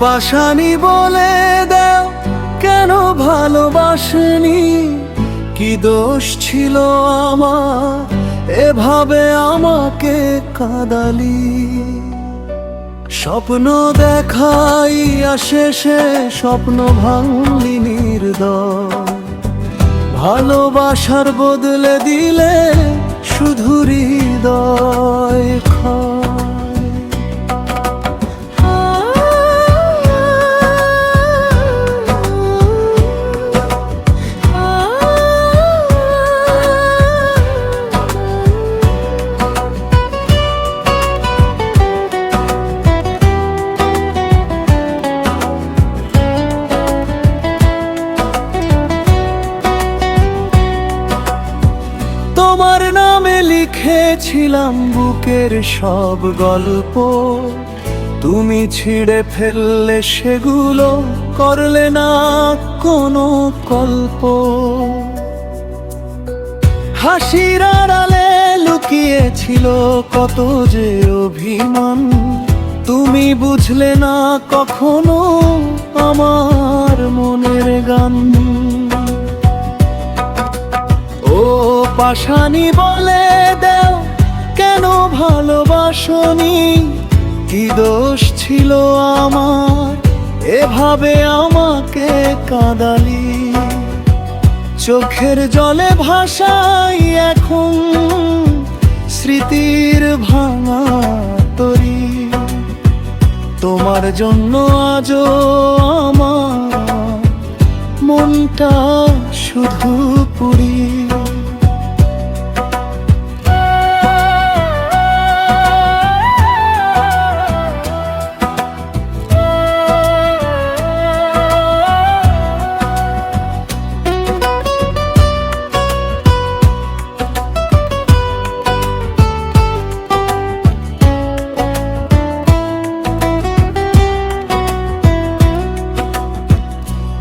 পাশানি বলে দাও কেন ভালোবাসনি, কি দোষ ছিল আমার এভাবে আমাকে কাঁদালি। স্বপ্ন দেখাইয়া শেষে স্বপ্ন ভাঙলি নির্দয়, ভালোবাসার বদলে দিলে শুধু হৃদয় ক্ষয়। তোমার নামে লিখেছিলাম বুকের সব গল্প, তুমি ছিঁড়ে ফেললে সেগুলো, করলে না কোনো গল্প। হাসির আড়ালে লুকিয়েছিল কত যে অভিমান, তুমি বুঝলে না কখনো আমার মনের গান। ও পাশানি বলে দাও কেন ভালোবাসনি, কি দোষ ছিল আমার এভাবে আমাকে কাঁদালি। চোখের জলে ভাসাই এখন স্মৃতির ভাঙা তরি, তোমার জন্য আজও আমার মনটা শুধু পুরি।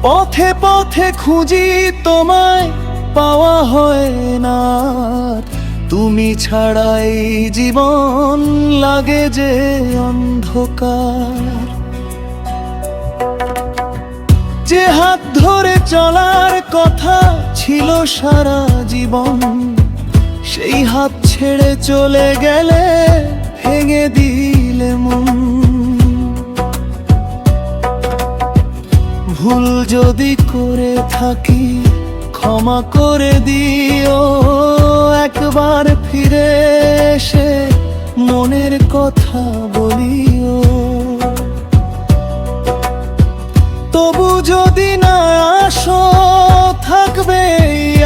পথে পথে খুঁজি তোমায় পাওয়া হয় না, তুমি ছাড়াই জীবন লাগে যে অন্ধকার। যে হাত ধরে চলার কথা ছিল সারা জীবন, সেই হাত ছেড়ে চলে গেলে ভেঙে দিলে মন। ভুল যদি করে থাকি ক্ষমা করে দিও, একবার ফিরে এসে মনের কথা বলিও। তবু যদি না আসো থাকবে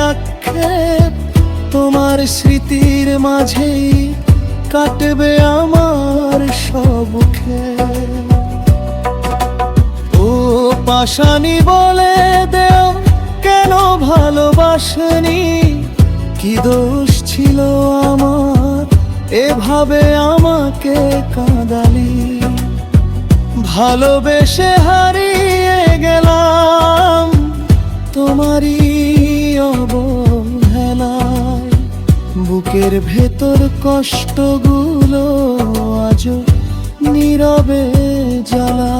আক্ষেপ, তোমার স্মৃতির মাঝেই কাটবে আমার সব ক্ষেপ। পাশানি বলে দেও কেন ভালোবাসনি, কি দোষ ছিল আমার এভাবে আমাকে কাঁদালি। ভালোবেসে হারিয়ে গেলাম তোমারই অবহেলায়, বুকের ভেতর কষ্টগুলো আজও নীরবে জ্বালা।